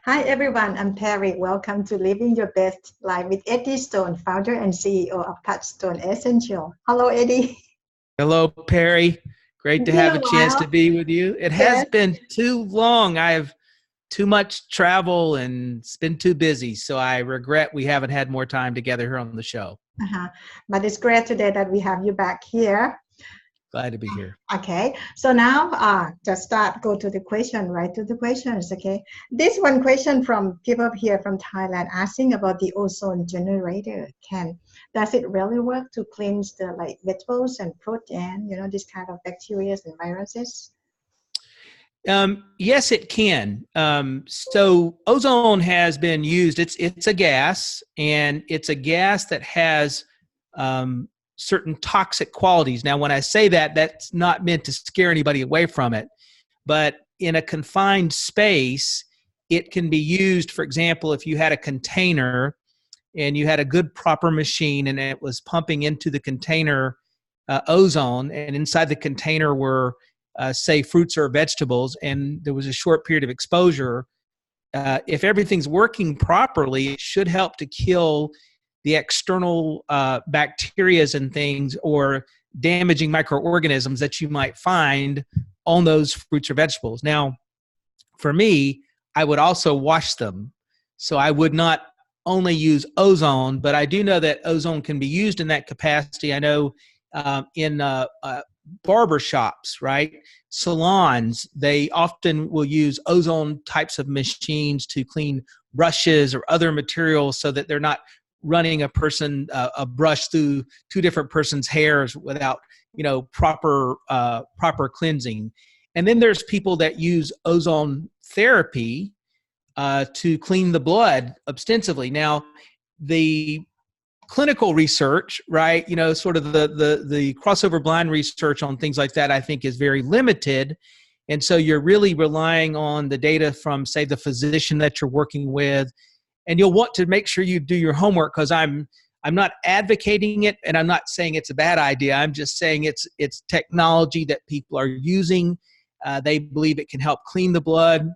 Hi everyone, I'm Pari. Welcome to Living Your Best Life with Eddie Stone, founder and CEO of Touchstone Essential. Hello, Eddie. Hello, Perry. Great It's to been have a a chance while. to be with you. It has Yes. been too long. I have too much travel and it's been too busy. So I regret we haven't had more time together here on the show. Uh-huh. But it's great today that we have you back here. Glad to be here. Okay, so now just go to the question, right to the questions, okay? This one question from people here from Thailand asking about the ozone generator. Does it really work to cleanse the like vegetables and fruit and, this kind of bacteria and viruses? Yes, it can. So ozone has been used. It's a gas, and it's a gas that has certain toxic qualities. Now, when I say that, that's not meant to scare anybody away from it. But in a confined space, it can be used. For example, if you had a container and you had a good proper machine, and it was pumping into the container ozone, and inside the container were say fruits or vegetables, and there was a short period of exposure, if everything's working properly, it should help to kill the external bacterias and things or damaging microorganisms that you might find on those fruits or vegetables. Now, for me, I would also wash them. So I would not only use ozone, but I do know that ozone can be used in that capacity. I know in barber shops, right? Salons, they often will use ozone types of machines to clean brushes or other materials so that they're not running a brush through two different persons' hairs without, proper cleansing. And then there's people that use ozone therapy to clean the blood ostensibly. Now, the clinical research, right? Sort of the crossover blind research on things like that, I think, is very limited. And so you're really relying on the data from, say, the physician that you're working with. And you'll want to make sure you do your homework, because I'm not advocating it, and I'm not saying it's a bad idea. I'm just saying it's technology that people are using. They believe it can help clean the blood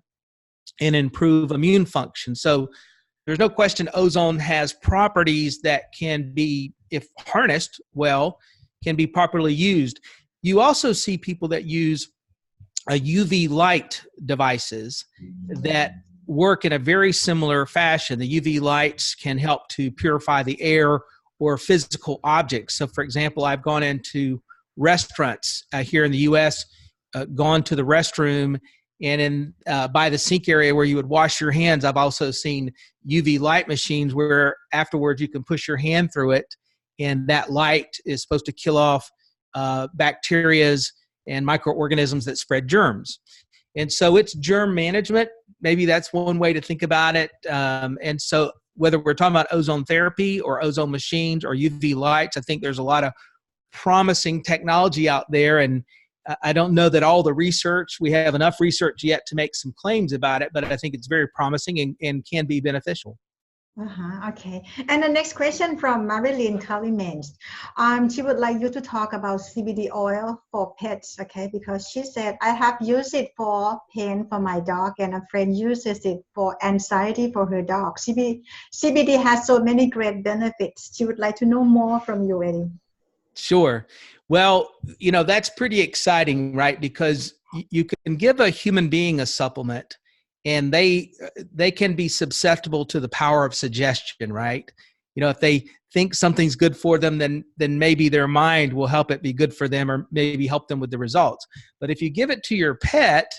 and improve immune function. So there's no question ozone has properties that can be, if harnessed well, can be properly used. You also see people that use UV light devices that work in a very similar fashion. The UV lights can help to purify the air or physical objects. So, for example, I've gone into restaurants here in the U.S., gone to the restroom, and in by the sink area where you would wash your hands, I've also seen UV light machines where afterwards you can push your hand through it, and that light is supposed to kill off bacterias and microorganisms that spread germs. And so it's germ management. Maybe that's one way to think about it. And so whether we're talking about ozone therapy or ozone machines or UV lights, I think there's a lot of promising technology out there. And I don't know that all the research, we have enough research yet to make some claims about it, but I think it's very promising and can be beneficial. Okay. And the next question from Marilyn Kalimens. She would like you to talk about CBD oil for pets, okay? Because she said, I have used it for pain for my dog, and a friend uses it for anxiety for her dog. CBD has so many great benefits. She would like to know more from you, Eddie. Sure. Well, that's pretty exciting, right? Because you can give a human being a supplement, and they can be susceptible to the power of suggestion, right? If they think something's good for them, then maybe their mind will help it be good for them, or maybe help them with the results. But if you give it to your pet,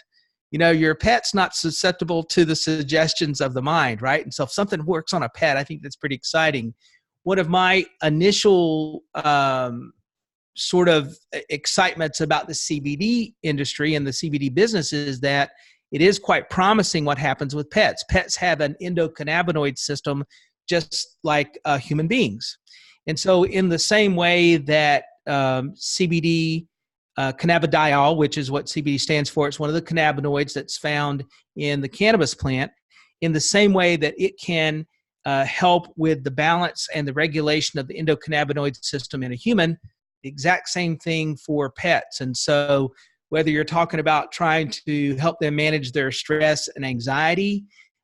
your pet's not susceptible to the suggestions of the mind, right? And so if something works on a pet, I think that's pretty exciting. One of my initial sort of excitements about the CBD industry and the CBD business is that it is quite promising what happens with pets. Pets have an endocannabinoid system just like human beings. And so in the same way that CBD, cannabidiol, which is what CBD stands for, it's one of the cannabinoids that's found in the cannabis plant, in the same way that it can help with the balance and the regulation of the endocannabinoid system in a human, the exact same thing for pets. And so whether you're talking about trying to help them manage their stress and anxiety,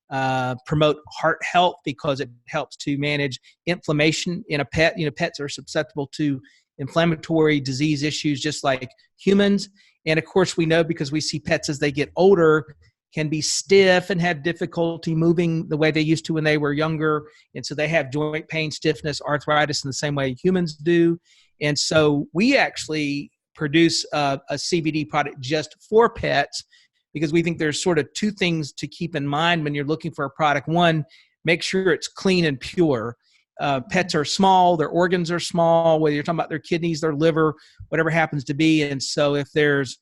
promote heart health because it helps to manage inflammation in a pet. Pets are susceptible to inflammatory disease issues just like humans. And of course, we know because we see pets as they get older can be stiff and have difficulty moving the way they used to when they were younger. And so they have joint pain, stiffness, arthritis in the same way humans do. And so we actually produce a CBD product just for pets because we think there's sort of two things to keep in mind when you're looking for a product. One, make sure it's clean and pure. Pets are small, their organs are small, whether you're talking about their kidneys, their liver, whatever happens to be. And so if there's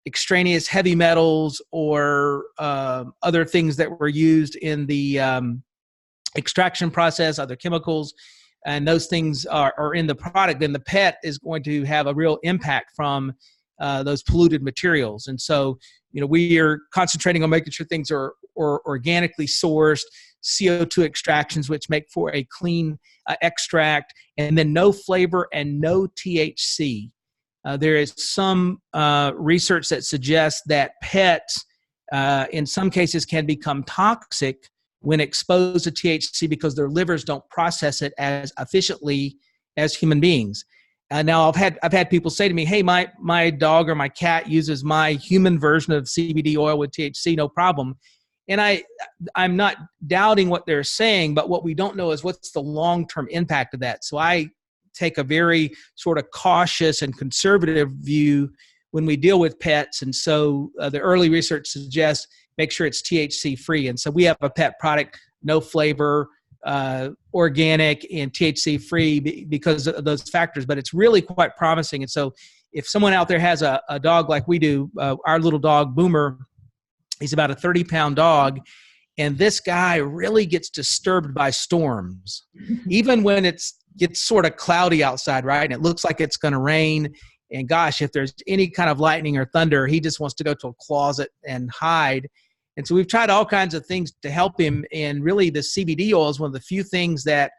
extraneous heavy metals or other things that were used in the extraction process, other chemicals, and those things are in the product, then the pet is going to have a real impact from those polluted materials. And so, we are concentrating on making sure things are organically sourced, CO2 extractions, which make for a clean extract, and then no flavor and no THC. There is some research that suggests that pets, in some cases, can become toxic when exposed to THC because their livers don't process it as efficiently as human beings. Now, I've had people say to me, "Hey, my dog or my cat uses my human version of CBD oil with THC, no problem." And I'm not doubting what they're saying, but what we don't know is what's the long-term impact of that. So I take a very sort of cautious and conservative view when we deal with pets. And so the early research suggests make sure it's THC free. And so we have a pet product, no flavor, organic and THC free because of those factors, but it's really quite promising. And so if someone out there has a dog like we do, our little dog Boomer, he's about a 30-pound dog. And this guy really gets disturbed by storms, even when gets sort of cloudy outside, right? And it looks like it's going to rain. And gosh, if there's any kind of lightning or thunder, he just wants to go to a closet and hide. And so we've tried all kinds of things to help him. And really the CBD oil is one of the few things that,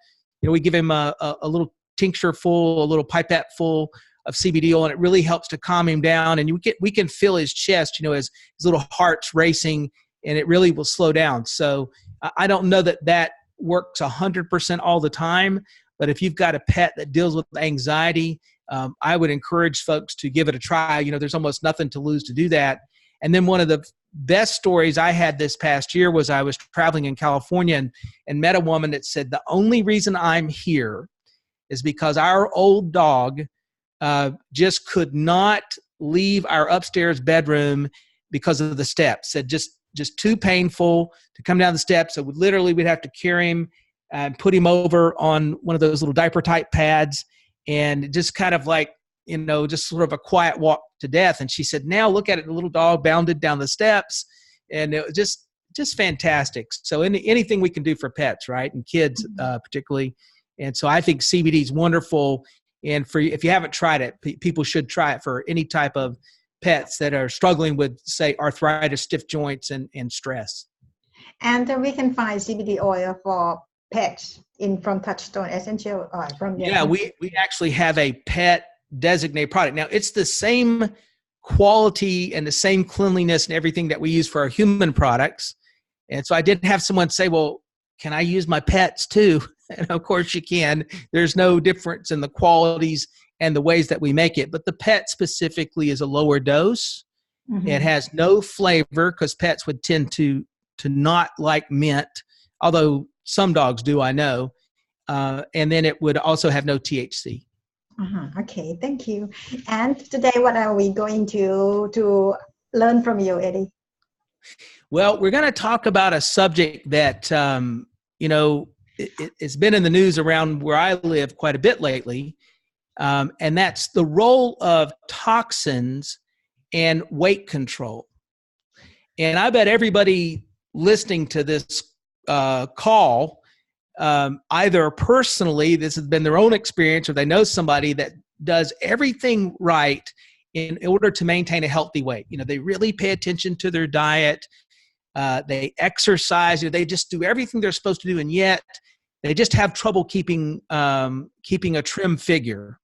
we give him a little tincture full, a little pipette full of CBD oil, and it really helps to calm him down. And we can feel his chest, his little heart's racing, and it really will slow down. So I don't know that works 100% all the time, but if you've got a pet that deals with anxiety, I would encourage folks to give it a try. There's almost nothing to lose to do that. And then one of the best stories I had this past year was I was traveling in California and met a woman that said, the only reason I'm here is because our old dog just could not leave our upstairs bedroom because of the steps. Said just too painful to come down the steps. So we'd have to carry him and put him over on one of those little diaper type pads, and just kind of like, just sort of a quiet walk to death. And she said, now look at it, the little dog bounded down the steps, and it was just fantastic. So anything we can do for pets, right? And kids particularly. And so I think CBD is wonderful. And if you haven't tried it, people should try it for any type of pets that are struggling with, say, arthritis, stiff joints, and stress. And we can find CBD oil for pets from Touchstone Essential Oil. Yeah, we actually have a pet designated product. Now, it's the same quality and the same cleanliness and everything that we use for our human products. And so I did have someone say, well, can I use my pets too? And of course you can. There's no difference in the qualities and the ways that we make it. But the pet specifically is a lower dose. Mm-hmm. It has no flavor because pets would tend to not like mint, although some dogs do, I know. And then it would also have no THC. Okay, thank you. And today, what are we going to learn from you, Eddie? Well, we're going to talk about a subject that, it's been in the news around where I live quite a bit lately, and that's the role of toxins and weight control. And I bet everybody listening to this call, either personally, this has been their own experience, or they know somebody that does everything right in order to maintain a healthy weight. They really pay attention to their diet. They exercise. They just do everything they're supposed to do, and yet they just have trouble keeping a trim figure.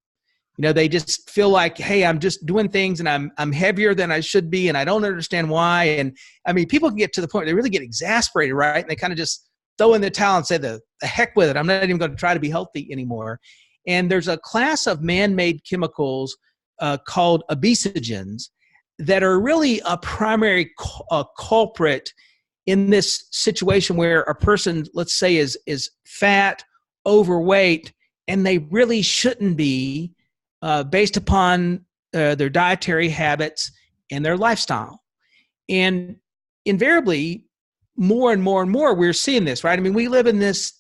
They just feel like, hey, I'm just doing things and I'm heavier than I should be, and I don't understand why. And I mean, people can get to the point where they really get exasperated, right? And they kind of just throw in the towel and say, the heck with it. I'm not even going to try to be healthy anymore. And there's a class of man-made chemicals called obesogens that are really a primary culprit in this situation where a person, let's say, is fat, overweight, and they really shouldn't be, based upon their dietary habits and their lifestyle. And invariably, more and more and more, we're seeing this, right? I mean, we live in this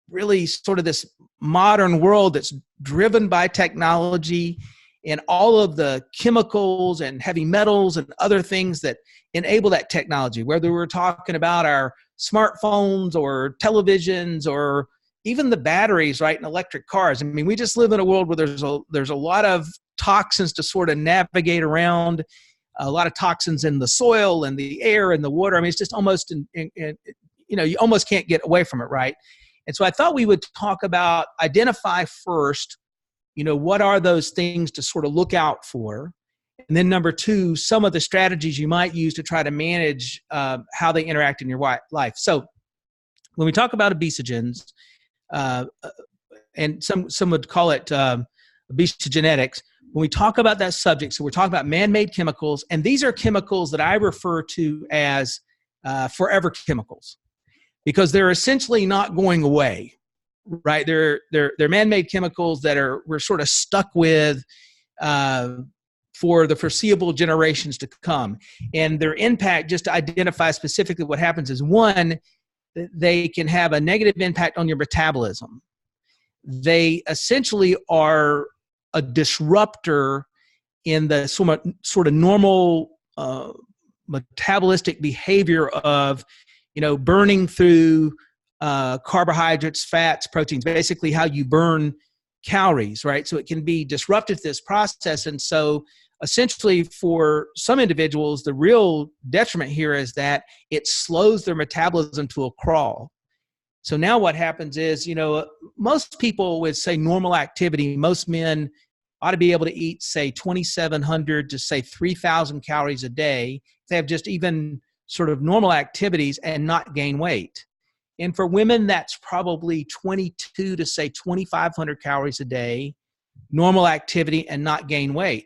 really sort of this modern world that's driven by technology and all of the chemicals and heavy metals and other things that enable that technology, whether we're talking about our smartphones or televisions or even the batteries, right, in electric cars. I mean, we just live in a world where there's a lot of toxins to sort of navigate around, a lot of toxins in the soil and the air and the water. I mean, it's just almost, you almost can't get away from it, right? And so I thought we would talk about, identify first, what are those things to sort of look out for? And then number two, some of the strategies you might use to try to manage how they interact in your life. So when we talk about obesogens, and some would call it obesogenetics, when we talk about that subject, so we're talking about man-made chemicals, and these are chemicals that I refer to as forever chemicals, because they're essentially not going away, right? They're man-made chemicals that we're sort of stuck with for the foreseeable generations to come. And their impact, just to identify specifically what happens, is one, they can have a negative impact on your metabolism. They essentially are a disruptor in the sort of normal metabolistic behavior of, burning through carbohydrates, fats, proteins, basically how you burn calories, right? So it can be disruptive to this process. And so essentially for some individuals, the real detriment here is that it slows their metabolism to a crawl. So now what happens is, most people would say normal activity, most men ought to be able to eat, say, 2,700 to, say, 3,000 calories a day. They have just even sort of normal activities and not gain weight. And for women, that's probably 22 to, say, 2,500 calories a day, normal activity, and not gain weight.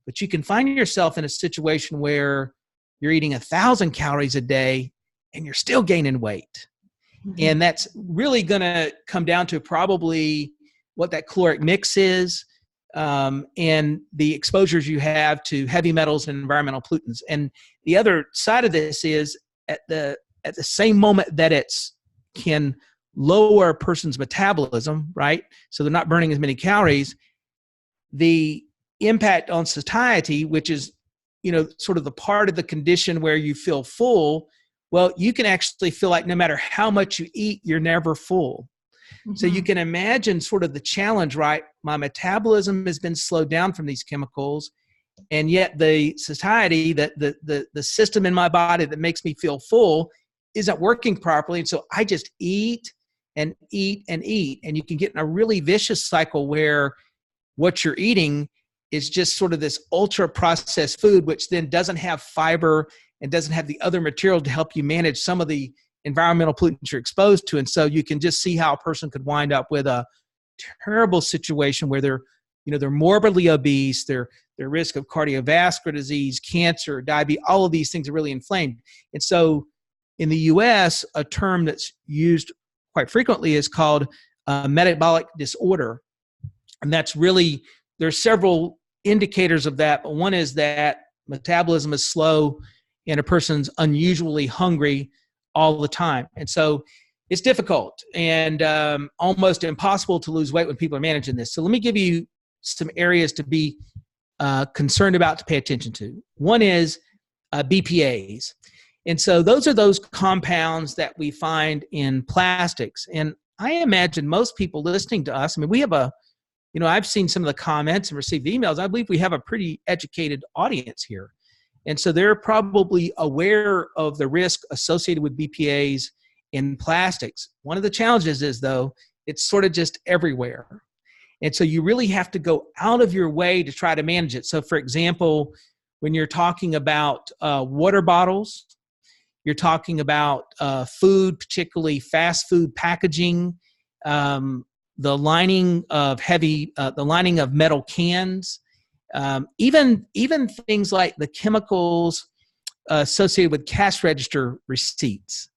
But you can find yourself in a situation where you're eating 1,000 calories a day and you're still gaining weight. Mm-hmm. And that's really going to come down to probably what that caloric mix is, and the exposures you have to heavy metals and environmental pollutants. And the other side of this is at the same moment that it's can lower a person's metabolism, right? So they're not burning as many calories. The impact on satiety, which is, sort of the part of the condition where you feel full, well, you can actually feel like no matter how much you eat, you're never full. Mm-hmm. So you can imagine sort of the challenge, right? My metabolism has been slowed down from these chemicals, and yet the satiety, the system in my body that makes me feel full, isn't working properly. And so I just eat and eat and eat. And you can get in a really vicious cycle where what you're eating is just sort of this ultra processed food, which then doesn't have fiber and doesn't have the other material to help you manage some of the environmental pollutants you're exposed to. And so you can just see how a person could wind up with a terrible situation where they're morbidly obese, their risk of cardiovascular disease, cancer, diabetes, all of these things are really inflamed. And so in the US, a term that's used quite frequently is called metabolic disorder. And that's really, there's several indicators of that, but one is that metabolism is slow and a person's unusually hungry all the time. And so it's difficult and almost impossible to lose weight when people are managing this. So let me give you some areas to be concerned about, to pay attention to. One is BPAs. And so those are those compounds that we find in plastics. And I imagine most people listening to us, we have I've seen some of the comments and received emails. I believe we have a pretty educated audience here. And so they're probably aware of the risk associated with BPAs in plastics. One of the challenges is, though, it's sort of just everywhere. And so you really have to go out of your way to try to manage it. So for example, when you're talking about water bottles, you're talking about food, particularly fast food packaging, the lining of the lining of metal cans, even things like the chemicals associated with cash register receipts,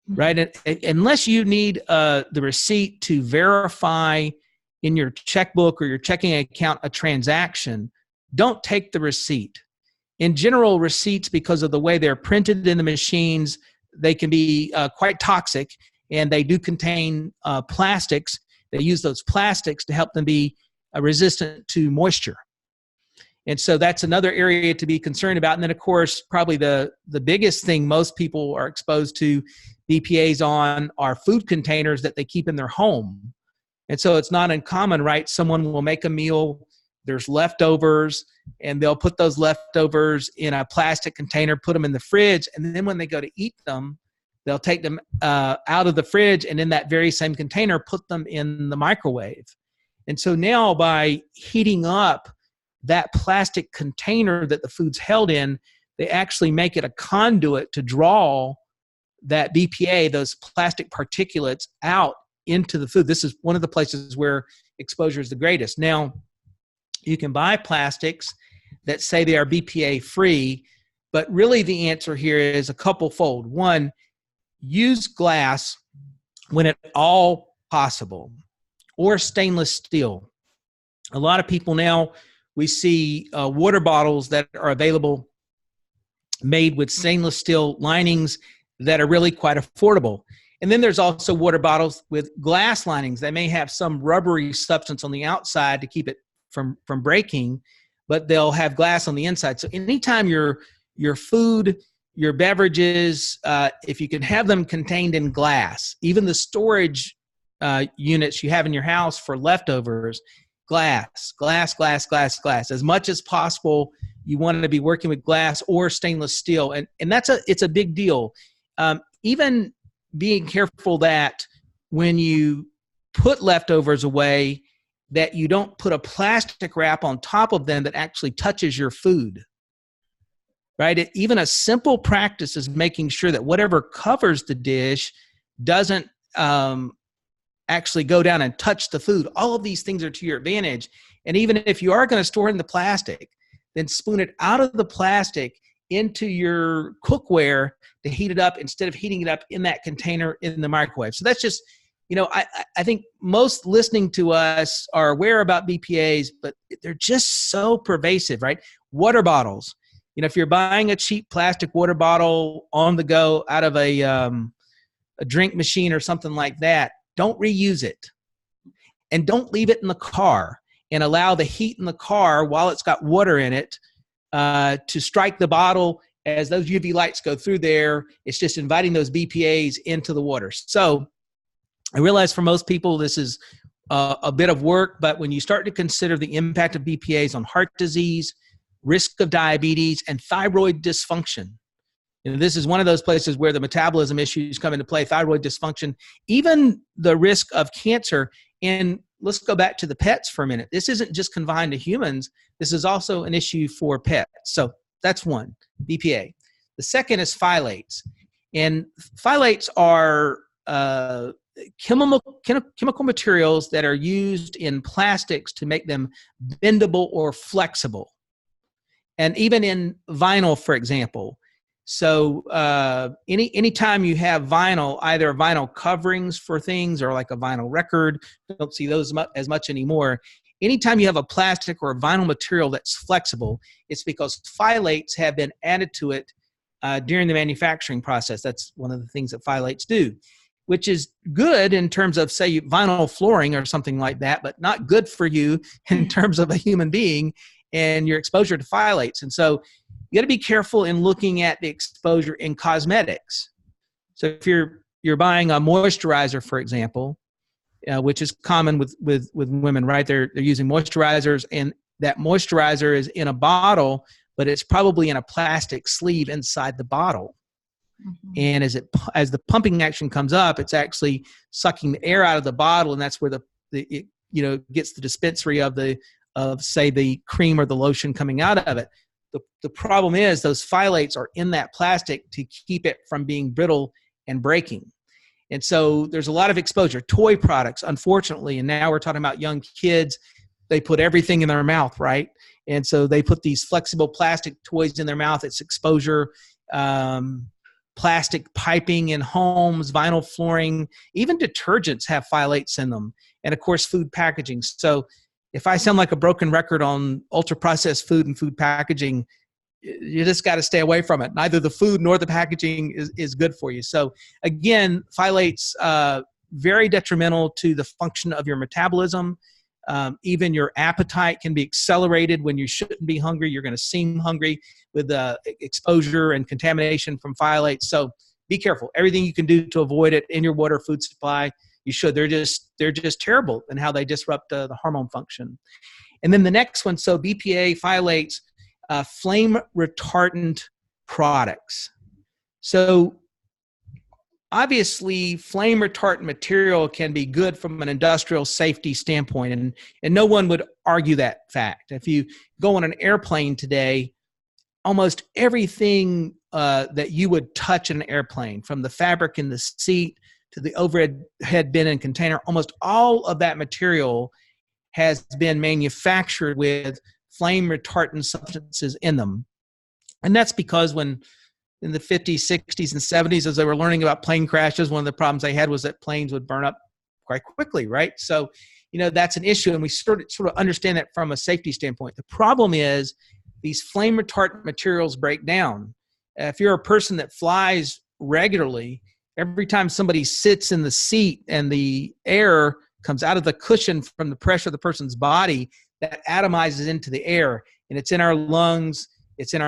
right? And unless you need the receipt to verify in your checkbook or your checking account a transaction, don't take the receipt. In general, receipts, because of the way they're printed in the machines, they can be quite toxic, and they do contain plastics. They use those plastics to help them be resistant to moisture. And so that's another area to be concerned about. And then, of course, probably the biggest thing most people are exposed to BPAs on are food containers that they keep in their home. And so it's not uncommon, right? Someone will make a meal, there's leftovers, and they'll put those leftovers in a plastic container, put them in the fridge, and then when they go to eat them, they'll take them out of the fridge and in that very same container, put them in the microwave. And so now by heating up that plastic container that the food's held in, they actually make it a conduit to draw that BPA, those plastic particulates, out into the food. This is one of the places where exposure is the greatest. Now, you can buy plastics that say they are BPA free, but really the answer here is a couple-fold. One, use glass when at all possible, or stainless steel. A lot of people now, we see water bottles that are available made with stainless steel linings that are really quite affordable. And then there's also water bottles with glass linings. They may have some rubbery substance on the outside to keep it from breaking, but they'll have glass on the inside. So anytime your food, your beverages, if you can have them contained in glass, even the storage units you have in your house for leftovers, glass. As much as possible, you want to be working with glass or stainless steel. And it's a big deal. Even being careful that when you put leftovers away, that you don't put a plastic wrap on top of them that actually touches your food, right? Even a simple practice is making sure that whatever covers the dish doesn't actually go down and touch the food. All of these things are to your advantage. And even if you are going to store it in the plastic, then spoon it out of the plastic into your cookware to heat it up instead of heating it up in that container in the microwave. So that's just, I think most listening to us are aware about BPAs, but they're just so pervasive, right? Water bottles. If you're buying a cheap plastic water bottle on the go out of a drink machine or something like that, don't reuse it. And don't leave it in the car and allow the heat in the car while it's got water in it to strike the bottle. As those UV lights go through there, it's just inviting those BPAs into the water. So I realize for most people this is a bit of work, but when you start to consider the impact of BPAs on heart disease, risk of diabetes, and thyroid dysfunction, this is one of those places where the metabolism issues come into play, thyroid dysfunction, even the risk of cancer. And let's go back to the pets for a minute. This isn't just confined to humans. This is also an issue for pets. So that's one, BPA. The second is phthalates. And phthalates are chemical materials that are used in plastics to make them bendable or flexible. And even in vinyl, for example. So anytime you have vinyl, either vinyl coverings for things or like a vinyl record, don't see those as much anymore. Anytime you have a plastic or a vinyl material that's flexible, it's because phthalates have been added to it during the manufacturing process. That's one of the things that phthalates do, which is good in terms of, say, vinyl flooring or something like that, but not good for you in terms of a human being and your exposure to phthalates. And so you got to be careful in looking at the exposure in cosmetics. So if you're buying a moisturizer, for example, which is common with women, right? They're using moisturizers, and that moisturizer is in a bottle, but it's probably in a plastic sleeve inside the bottle. Mm-hmm. And as the pumping action comes up, it's actually sucking the air out of the bottle, and that's where it gets the dispensary of say the cream or the lotion coming out of it. The problem is those phthalates are in that plastic to keep it from being brittle and breaking. And so there's a lot of exposure. Toy products, unfortunately, and now we're talking about young kids, they put everything in their mouth, right? And so they put these flexible plastic toys in their mouth. It's exposure, plastic piping in homes, vinyl flooring, even detergents have phthalates in them. And of course, food packaging. So if I sound like a broken record on ultra-processed food and food packaging, you just got to stay away from it. Neither the food nor the packaging is good for you. So again, phthalates, very detrimental to the function of your metabolism. Even your appetite can be accelerated when you shouldn't be hungry. You're going to seem hungry with exposure and contamination from phthalates. So be careful. Everything you can do to avoid it in your water, food supply, you should. They're just terrible in how they disrupt the hormone function. And then the next one, so BPA, phthalates, flame retardant products. So obviously, flame retardant material can be good from an industrial safety standpoint, and no one would argue that fact. If you go on an airplane today, almost everything that you would touch in an airplane, from the fabric in the seat to the overhead bin and container, almost all of that material has been manufactured with flame retardant substances in them. And that's because when in the 50s, 60s, and 70s, as they were learning about plane crashes, one of the problems they had was that planes would burn up quite quickly, right? So, that's an issue, and we sort of understand that from a safety standpoint. The problem is these flame retardant materials break down. If you're a person that flies regularly, every time somebody sits in the seat and the air comes out of the cushion from the pressure of the person's body, that atomizes into the air, and it's in our lungs, on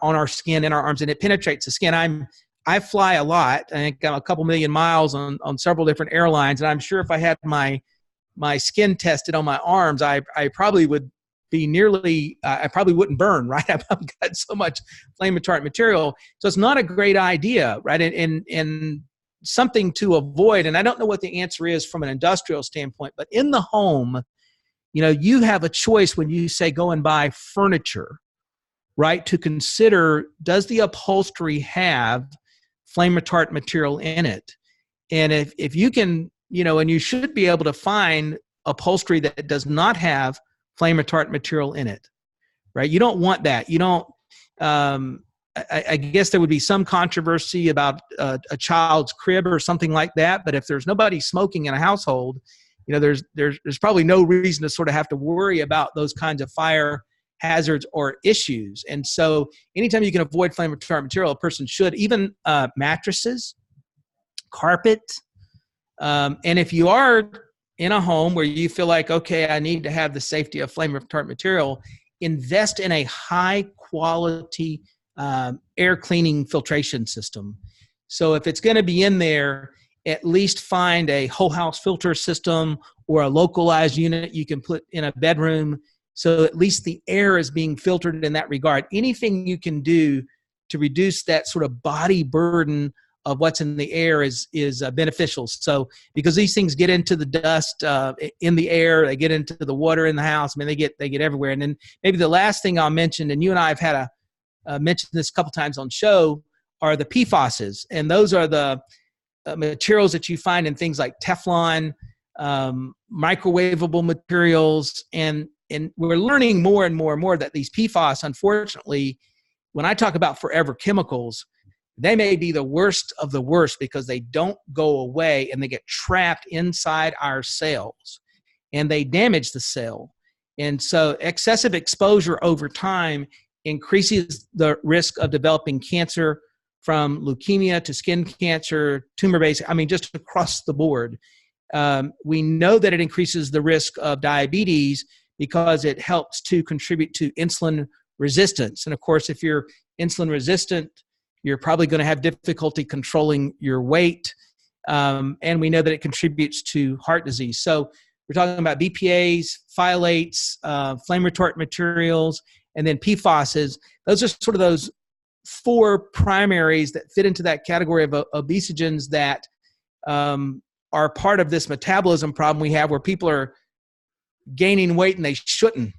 our skin, in our arms, and it penetrates the skin. I fly a lot. I think I'm a couple million miles on several different airlines, and I'm sure if I had my skin tested on my arms, I probably would be I probably wouldn't burn, right? I've got so much flame retardant material. So it's not a great idea, right? And something to avoid, and I don't know what the answer is from an industrial standpoint, but in the home, you have a choice when you say go and buy furniture, right, to consider, does the upholstery have flame retardant material in it? And if you can, and you should be able to find upholstery that does not have flame retardant material in it, right? You don't want that. You don't, I guess there would be some controversy about a child's crib or something like that, but if there's nobody smoking in a household, there's probably no reason to sort of have to worry about those kinds of fire hazards or issues. And so anytime you can avoid flame retardant material, a person should, even mattresses, carpet. And if you are in a home where you feel like, okay, I need to have the safety of flame retardant material, invest in a high quality air cleaning filtration system. So if it's going to be in there, at least find a whole house filter system or a localized unit you can put in a bedroom, so at least the air is being filtered in that regard. Anything you can do to reduce that sort of body burden of what's in the air is beneficial. So because these things get into the dust in the air, they get into the water in the house. I mean, they get everywhere. And then maybe the last thing I'll mention, and you and I have had mentioned this a couple times on show, are the PFASs, and those are the materials that you find in things like Teflon, microwavable materials, and we're learning more and more that these PFAS, unfortunately, when I talk about forever chemicals, they may be the worst of the worst because they don't go away and they get trapped inside our cells and they damage the cell. And so excessive exposure over time increases the risk of developing cancer, from leukemia to skin cancer, tumor-based, just across the board. We know that it increases the risk of diabetes because it helps to contribute to insulin resistance. And of course, if you're insulin resistant, you're probably going to have difficulty controlling your weight. And we know that it contributes to heart disease. So we're talking about BPAs, phthalates, flame retardant materials, and then PFASs. Those are sort of those four primaries that fit into that category of obesogens that are part of this metabolism problem we have, where people are gaining weight and they shouldn't.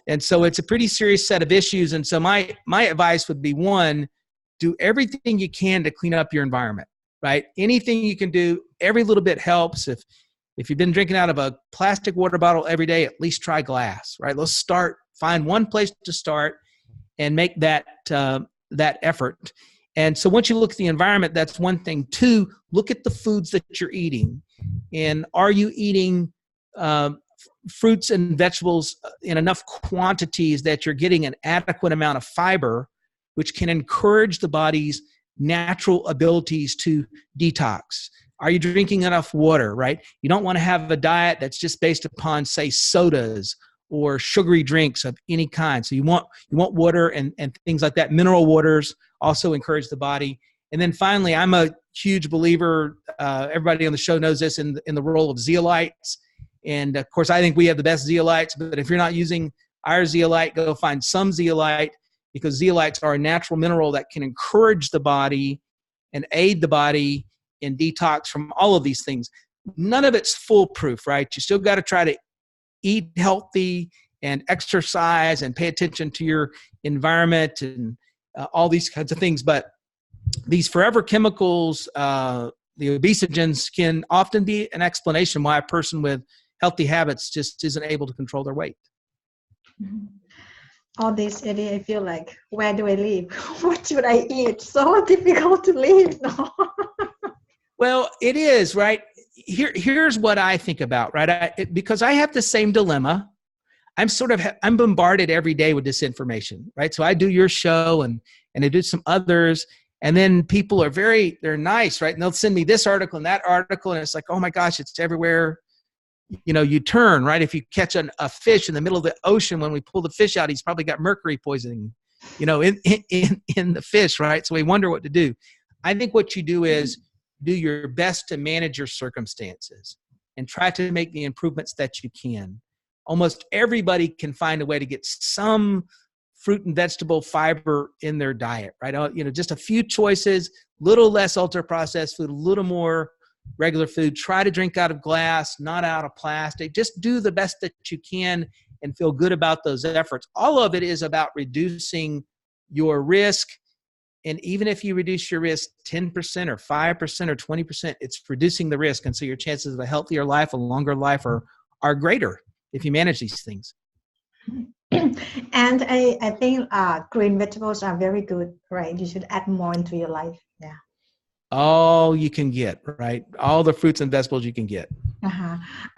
And so it's a pretty serious set of issues. And so my advice would be, one, do everything you can to clean up your environment, right? Anything you can do, every little bit helps. If you've been drinking out of a plastic water bottle every day, at least try glass, right? Let's start, find one place to start and make that effort. And so once you look at the environment, that's one thing. Two, look at the foods that you're eating. And are you eating fruits and vegetables in enough quantities that you're getting an adequate amount of fiber, which can encourage the body's natural abilities to detox? Are you drinking enough water, right? You don't want to have a diet that's just based upon, say, sodas or sugary drinks of any kind. So you want water and things like that. Mineral waters also encourage the body. And then finally, I'm a huge believer, everybody on the show knows this, in the role of zeolites. And of course, I think we have the best zeolites, but if you're not using our zeolite, go find some zeolite, because zeolites are a natural mineral that can encourage the body and aid the body in detox from all of these things. None of it's foolproof, right? You still got to try to eat healthy and exercise and pay attention to your environment and all these kinds of things. But these forever chemicals, the obesogens, can often be an explanation why a person with healthy habits just isn't able to control their weight. All this, Eddie, I feel like, where do I live? What should I eat? So difficult to live. No? Well, it is, right? Here's what I think about, right? Because I have the same dilemma. I'm bombarded every day with this information, right? So I do your show and I do some others, and then people are they're nice, right? And they'll send me this article and that article, and it's like, oh my gosh, it's everywhere. You turn, right? If you catch a fish in the middle of the ocean, when we pull the fish out, he's probably got mercury poisoning, in the fish, right? So we wonder what to do. I think what you do is do your best to manage your circumstances and try to make the improvements that you can. Almost everybody can find a way to get some fruit and vegetable fiber in their diet, right? Just a few choices, little less ultra-processed food, a little more regular food. Try to drink out of glass, not out of plastic. Just do the best that you can and feel good about those efforts. All of it is about reducing your risk. And even if you reduce your risk 10% or 5% or 20%, it's reducing the risk. And so your chances of a healthier life, a longer life are greater if you manage these things. And I think green vegetables are very good, right? You should add more into your life. Yeah. All you can get, right? All the fruits and vegetables you can get.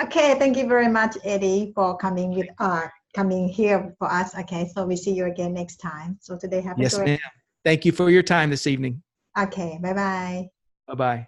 Okay, thank you very much, Eddie, for coming here for us. Okay, so we see you again next time. So today, have a great. Yes, ma'am. Thank you for your time this evening. Okay, bye-bye. Bye-bye.